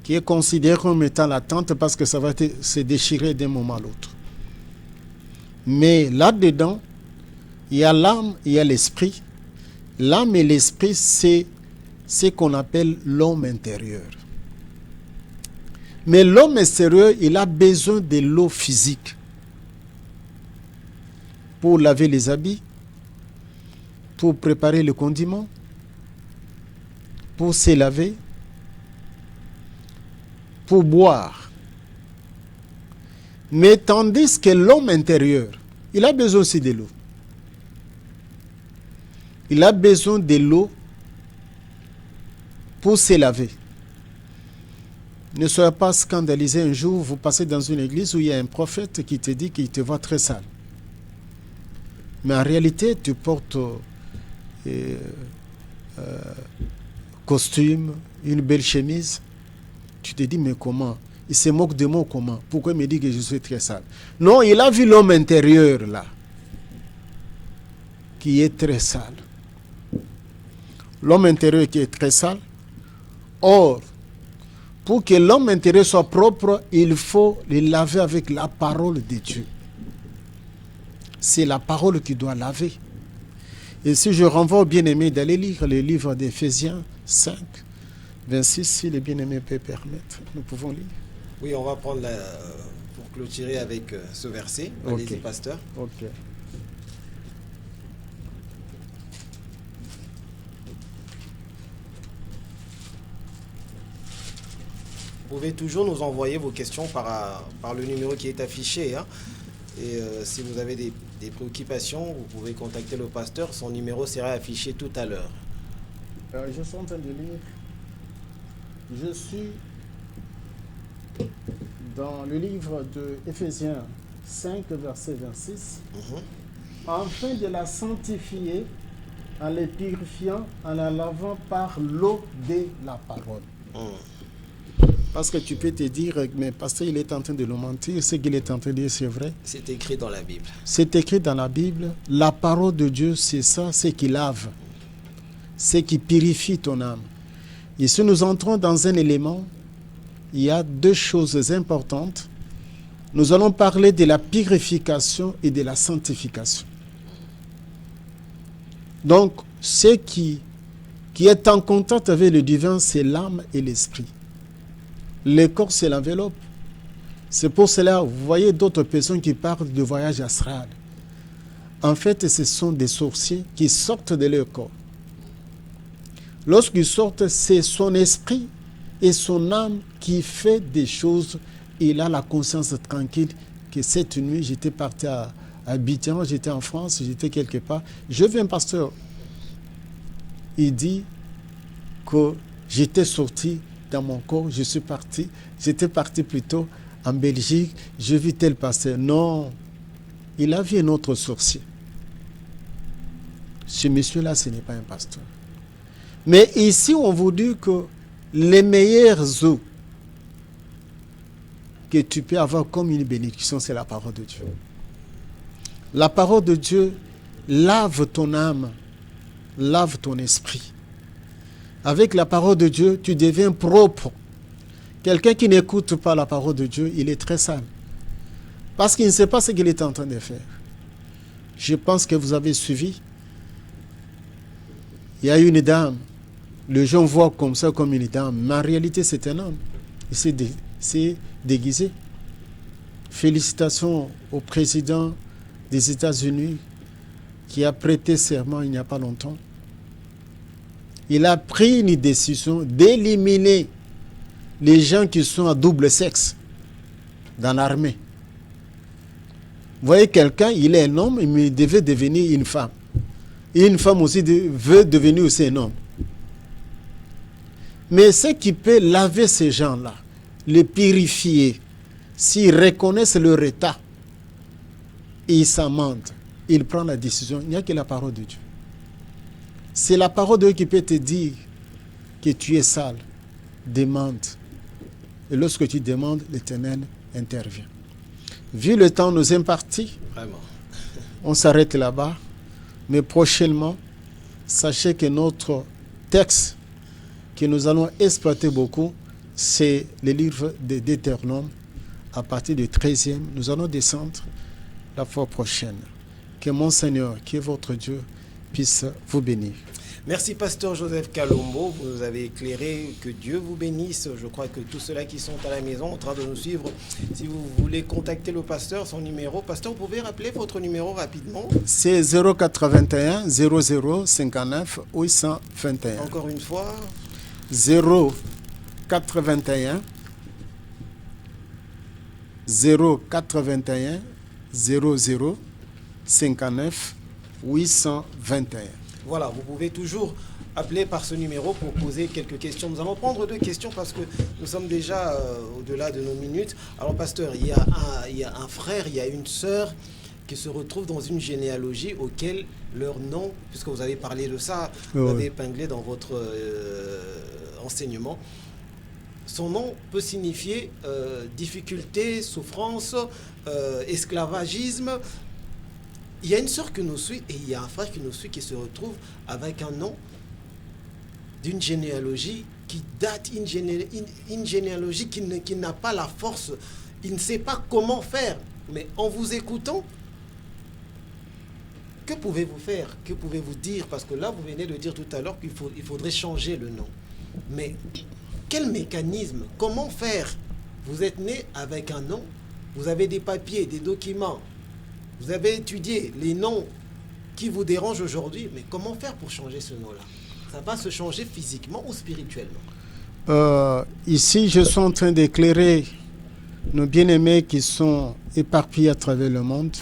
qui est considéré comme étant la tente parce que ça va se déchirer d'un moment à l'autre. Mais là-dedans, il y a l'âme, il y a l'esprit. L'âme et l'esprit, c'est ce qu'on appelle l'homme intérieur. Mais l'homme extérieur, il a besoin de l'eau physique pour laver les habits, pour préparer le condiment, pour se laver, pour boire. Mais tandis que l'homme intérieur, il a besoin aussi de l'eau. Il a besoin de l'eau pour se laver. Ne soyez pas scandalisé un jour, vous passez dans une église où il y a un prophète qui te dit qu'il te voit très sale. Mais en réalité, tu portes costume, une belle chemise. Tu te dis, mais comment? Il se moque de moi comment? Pourquoi il me dit que je suis très sale? Non, il a vu l'homme intérieur là, qui est très sale. L'homme intérieur qui est très sale. Or, pour que l'homme intérieur soit propre, il faut le laver avec la parole de Dieu. C'est la parole qui doit laver. Et si je renvoie aux bien-aimés d'aller lire le livre d'Éphésiens, 5, 26, si les bien-aimés peuvent permettre. Nous pouvons lire. Oui, on va prendre pour clôturer avec ce verset. Allez-y, pasteur. Ok. Vous pouvez toujours nous envoyer vos questions par le numéro qui est affiché. Hein. Et si vous avez des préoccupations, vous pouvez contacter le pasteur. Son numéro sera affiché tout à l'heure. Je suis en train de lire. Je suis dans le livre de Éphésiens 5, verset 26. Afin de la sanctifier en les purifiant, en la lavant par l'eau de la parole. Parce que tu peux te dire, mais pasteur, il est en train de nous mentir. Ce qu'il est en train de dire, c'est vrai. C'est écrit dans la Bible. C'est écrit dans la Bible. La parole de Dieu, c'est ça, c'est qui lave. C'est qui purifie ton âme. Et si nous entrons dans un élément, il y a deux choses importantes. Nous allons parler de la purification et de la sanctification. Donc, ce qui est en contact avec le divin, c'est l'âme et l'esprit. Le corps, c'est l'enveloppe. C'est pour cela, vous voyez d'autres personnes qui parlent de voyage astral. En fait, ce sont des sorciers qui sortent de leur corps. Lorsqu'ils sortent, c'est son esprit et son âme qui fait des choses. Il a la conscience tranquille que cette nuit, j'étais parti à Abidjan, j'étais en France, j'étais quelque part. Je viens, pasteur. Il dit que j'étais sorti dans mon corps, je suis parti. J'étais parti plutôt en Belgique, je vis tel pasteur. Non, il a vu un autre sorcier. Ce monsieur-là, ce n'est pas un pasteur. Mais ici, on vous dit que les meilleures eaux que tu peux avoir comme une bénédiction, c'est la parole de Dieu. La parole de Dieu lave ton âme, lave ton esprit. Avec la parole de Dieu, tu deviens propre. Quelqu'un qui n'écoute pas la parole de Dieu, il est très sale. Parce qu'il ne sait pas ce qu'il est en train de faire. Je pense que vous avez suivi. Il y a une dame. Les gens voient comme ça, comme une dame. Mais en réalité, c'est un homme. Il s'est déguisé. Félicitations au président des États-Unis qui a prêté serment il n'y a pas longtemps. Il a pris une décision d'éliminer les gens qui sont à double sexe dans l'armée. Vous voyez quelqu'un, il est un homme, mais il devait devenir une femme. Et une femme aussi veut devenir aussi un homme. Mais ce qui peut laver ces gens-là, les purifier, s'ils reconnaissent leur état, et ils s'amendent, ils prennent la décision, il n'y a que la parole de Dieu. C'est la parole de Dieu qui peut te dire que tu es sale. Demande. Et lorsque tu demandes, l'Éternel intervient. Vu le temps nous imparti, vraiment, on s'arrête là-bas. Mais prochainement, sachez que notre texte que nous allons exploiter beaucoup, c'est le livre de Deutéronome. À partir du 13e, nous allons descendre la fois prochaine. Que mon Seigneur, qui est votre Dieu, puisse vous bénir. Merci pasteur Joseph Kalombo, vous nous avez éclairé, que Dieu vous bénisse. Je crois que tous ceux-là qui sont à la maison en train de nous suivre, si vous voulez contacter le pasteur, son numéro, pasteur, vous pouvez rappeler votre numéro rapidement? C'est 081 00 59 821. Encore une fois. 081 081 00 59 821. Voilà, vous pouvez toujours appeler par ce numéro pour poser quelques questions. Nous allons prendre 2 questions parce que nous sommes déjà au-delà de nos minutes. Alors, pasteur, il y a un frère, il y a une sœur qui se retrouvent dans une généalogie auquel leur nom, puisque vous avez parlé de ça, vous l'avez épinglé dans votre enseignement, son nom peut signifier difficulté, souffrance, esclavagisme. Il y a une sœur qui nous suit et il y a un frère qui nous suit qui se retrouve avec un nom d'une généalogie qui date, une généalogie qui n'a pas la force. Il ne sait pas comment faire. Mais en vous écoutant, Que pouvez-vous faire? Que pouvez-vous dire? Parce que là, vous venez de dire tout à l'heure il faudrait changer le nom. Mais quel mécanisme? Comment faire? Vous êtes né avec un nom, vous avez des papiers, des documents, vous avez étudié les noms qui vous dérangent aujourd'hui, mais comment faire pour changer ce nom-là? Ça va se changer physiquement ou spirituellement? Ici, je suis en train d'éclairer nos bien-aimés qui sont éparpillés à travers le monde.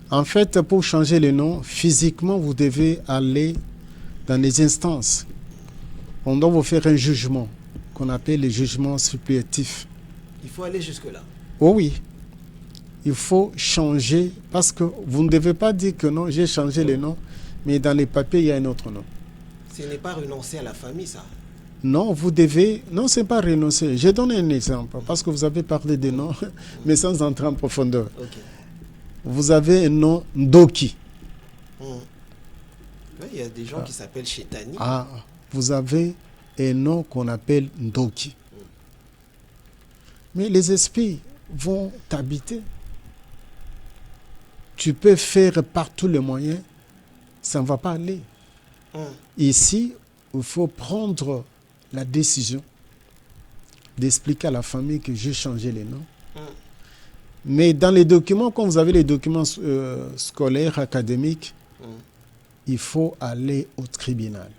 En fait, pour changer le nom, physiquement, vous devez aller dans les instances. On doit vous faire un jugement qu'on appelle le jugement supplétif. Il faut aller jusque-là. Oh oui, il faut changer parce que vous ne devez pas dire que non, j'ai changé le nom, mais dans les papiers, il y a un autre nom. Ce n'est pas renoncer à la famille, ça. Non, vous devez... Non, ce n'est pas renoncer. Je donne un exemple parce que vous avez parlé des noms, mais sans entrer en profondeur. Okay. Vous avez un nom Ndoki. Oui, il y a des gens qui s'appellent Chétani. Vous avez un nom qu'on appelle Ndoki. Mais les esprits vont t'habiter. Tu peux faire par tous les moyens, ça ne va pas aller. Ici, il faut prendre la décision d'expliquer à la famille que j'ai changé les noms. Mais dans les documents, quand vous avez les documents scolaires, académiques, il faut aller au tribunal.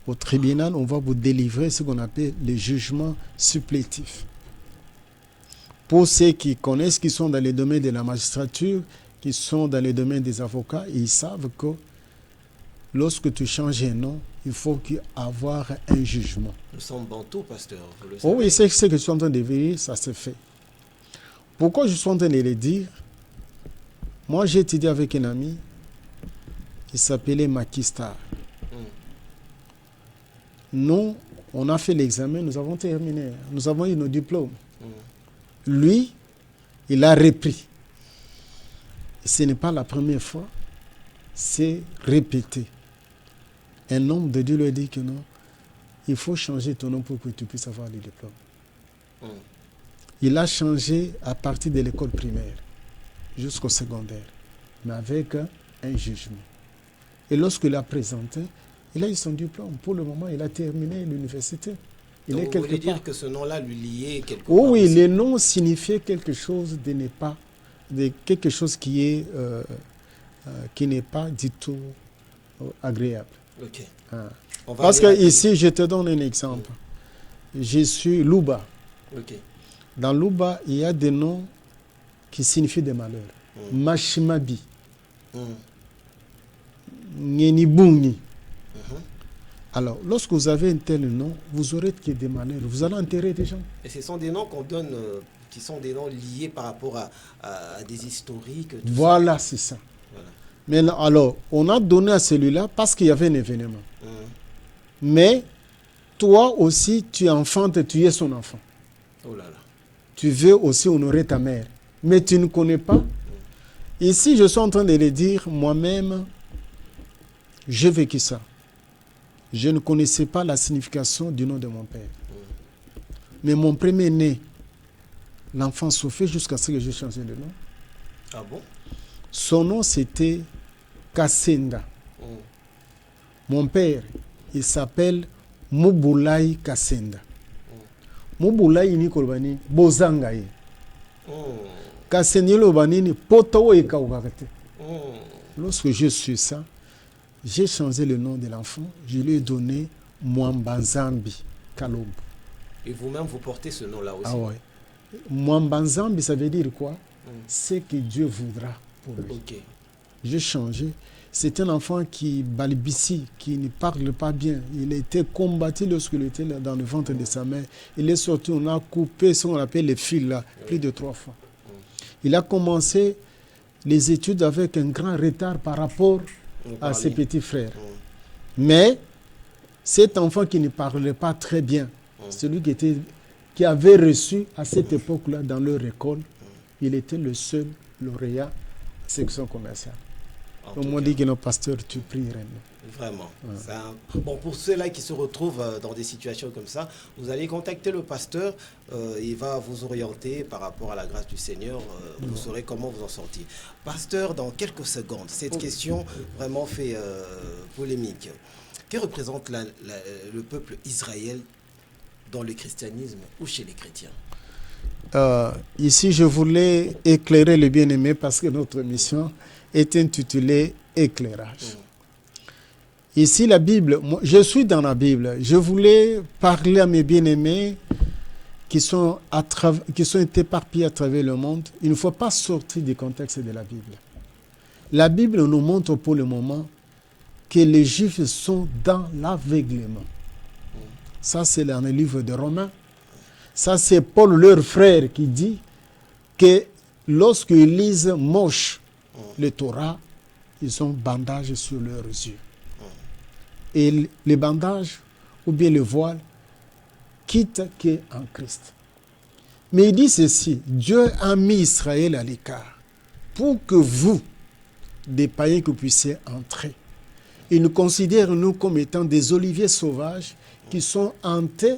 Au tribunal, on va vous délivrer ce qu'on appelle les jugements supplétifs. Pour ceux qui connaissent, qui sont dans les domaines de la magistrature, qui sont dans les domaines des avocats, ils savent que lorsque tu changes un nom, il faut avoir un jugement. Nous sommes bantous, pasteur, vous le savez. Oh oui, c'est ce que je suis en train de vérifier, ça se fait. Pourquoi je suis en train de le dire? Moi, j'ai étudié avec un ami qui s'appelait Macky Star. Nous, on a fait l'examen, nous avons terminé, nous avons eu nos diplômes. Lui, il a repris. Et ce n'est pas la première fois, c'est répété. Un homme de Dieu lui a dit que non, il faut changer ton nom pour que tu puisses avoir les diplômes. Il a changé à partir de l'école primaire jusqu'au secondaire, mais avec un jugement. Et lorsqu'il a présenté, il a eu son diplôme. Pour le moment, il a terminé l'université. Donc vous voulez dire que ce nom-là lui liait quelque part? Oui, aussi. Le nom signifiait quelque chose de n'est pas, de quelque chose qui n'est pas du tout agréable. Ok. Parce que ici, je te donne un exemple. Je suis Louba. Ok. Dans Louba, il y a des noms qui signifient des malheurs. Mashimabi. Nyenibungi. Alors, lorsque vous avez un tel nom, vous aurez que des malheurs. Vous allez enterrer des gens. Et ce sont des noms qu'on donne, qui sont des noms liés par rapport à des historiques. Voilà, c'est ça. Voilà. Mais là, alors, on a donné à celui-là parce qu'il y avait un événement. Mais toi aussi, tu enfantes, tu es son enfant. Oh là là. Tu veux aussi honorer ta mère. Mais tu ne connais pas. Ici, je suis en train de le dire, moi-même, j'ai vécu ça. Je ne connaissais pas la signification du nom de mon père. Mais mon premier-né, l'enfant souffrait jusqu'à ce que j'ai changé de nom. Ah bon? Son nom, c'était Kassenda. Mon père, il s'appelle Mubulai Kassenda. Mubulai ni kolbani bozanga ye. Kassenda lobani ni poto e kaugakate. Lorsque je suis ça, j'ai changé le nom de l'enfant, je lui ai donné Mwambanzambi Kalombo. Et vous-même, vous portez ce nom-là aussi? Ah ouais. Mwambanzambi, ça veut dire quoi? C'est que Dieu voudra pour lui. Okay. J'ai changé. C'est un enfant qui balbutie, qui ne parle pas bien. Il a été combattu lorsqu'il était dans le ventre de sa mère. Il est sorti, on a coupé ce qu'on appelle les fils là, plus de 3 fois. Il a commencé les études avec un grand retard par rapport à ses petits frères. Mais cet enfant qui ne parlait pas très bien, celui qui avait reçu à cette époque-là dans leur école, il était le seul lauréat section commerciale. On m'a dit que nos pasteurs, tu prierais. Vraiment. Bon, pour ceux-là qui se retrouvent dans des situations comme ça, vous allez contacter le pasteur. Il va vous orienter par rapport à la grâce du Seigneur. Vous saurez comment vous en sortir. Pasteur, dans quelques secondes, cette question vraiment fait polémique. Que représente le peuple Israël dans le christianisme ou chez les chrétiens? Ici, je voulais éclairer le bien-aimé parce que notre mission est intitulée Éclairage. Ici, la Bible, moi, je suis dans la Bible. Je voulais parler à mes bien-aimés qui sont éparpillés à travers le monde. Il ne faut pas sortir du contexte de la Bible. La Bible nous montre pour le moment que les Juifs sont dans l'aveuglement. Ça, c'est dans le livre de Romains. Ça, c'est Paul, leur frère, qui dit que lorsqu'ils lisent Moche, le Torah, ils ont bandage sur leurs yeux. Et les bandages, ou bien le voile, quitte qu'en Christ. Mais il dit ceci, Dieu a mis Israël à l'écart pour que vous, des païens, que vous puissiez entrer. Il nous considère, nous, comme étant des oliviers sauvages qui sont hantés,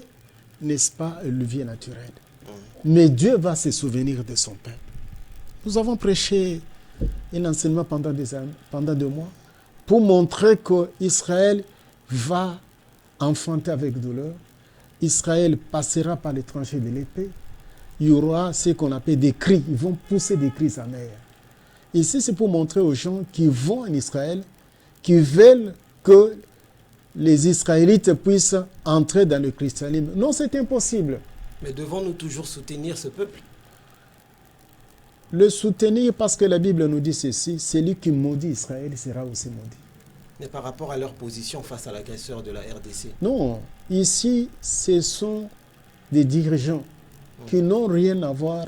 n'est-ce pas, le vie naturel. Mais Dieu va se souvenir de son peuple. Nous avons prêché un enseignement pendant 2 mois pour montrer qu'Israël va enfanter avec douleur. Israël passera par les tranchées de l'épée. Il y aura ce qu'on appelle des cris. Ils vont pousser des cris amers. Ici, c'est pour montrer aux gens qui vont en Israël, qui veulent que les Israélites puissent entrer dans le christianisme. Non, c'est impossible. Mais devons-nous toujours soutenir ce peuple? Le soutenir parce que la Bible nous dit ceci, celui qui maudit Israël sera aussi maudit. Mais par rapport à leur position face à l'agresseur de la RDC? Non, ici, ce sont des dirigeants qui n'ont rien à voir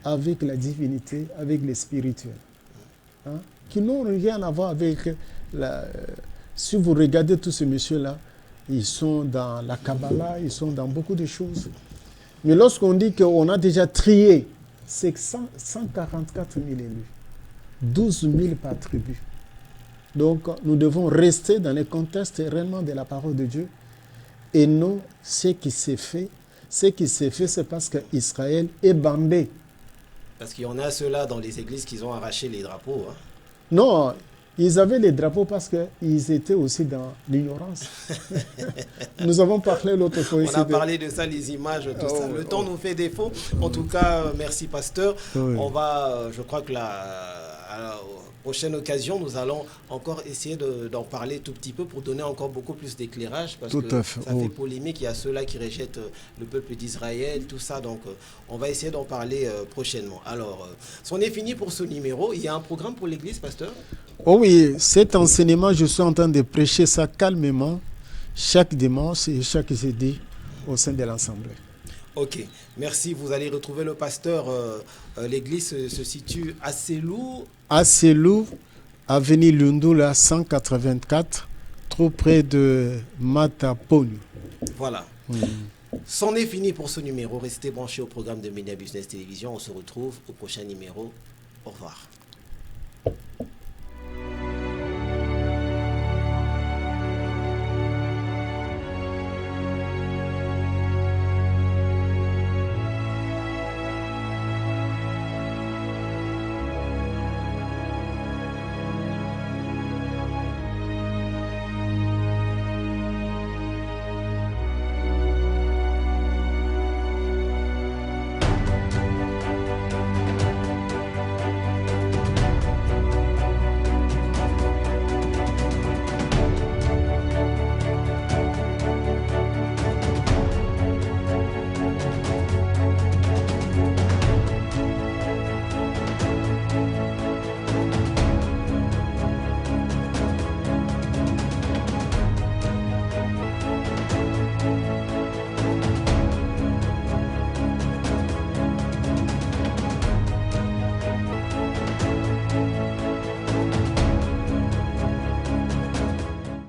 avec la divinité, avec le spirituel. Qui n'ont rien à voir avec la... Si vous regardez tous ces messieurs-là, ils sont dans la Kabbalah, ils sont dans beaucoup de choses. Mais lorsqu'on dit qu'on a déjà trié, c'est 144 000 élus, 12 000 par tribu. Donc, nous devons rester dans le contexte réellement de la parole de Dieu et non ce qui s'est fait. Ce qui s'est fait, c'est parce qu'Israël est bandé. Parce qu'il y en a ceux-là dans les églises qui ont arraché les drapeaux. Non, ils avaient les drapeaux parce qu'ils étaient aussi dans l'ignorance. Nous avons parlé l'autre fois ici. On a parlé de ça, les images, tout ça. Le temps nous fait défaut. En tout cas, merci pasteur. On va, je crois que à la prochaine occasion, nous allons encore essayer d'en parler tout petit peu pour donner encore beaucoup plus d'éclairage. Parce que ça fait polémique. Il y a ceux-là qui rejettent le peuple d'Israël, tout ça. Donc, on va essayer d'en parler prochainement. Alors, c'en est fini pour ce numéro. Il y a un programme pour l'église, pasteur? Oh oui, cet enseignement, je suis en train de prêcher ça calmement, chaque dimanche et chaque jeudi au sein de l'Assemblée. Ok, merci. Vous allez retrouver le pasteur. L'église se situe à Selou. À Selou, avenue Lundula 184, trop près de Mataponu. Voilà. C'en est fini pour ce numéro. Restez branchés au programme de Média Business Télévision. On se retrouve au prochain numéro. Au revoir.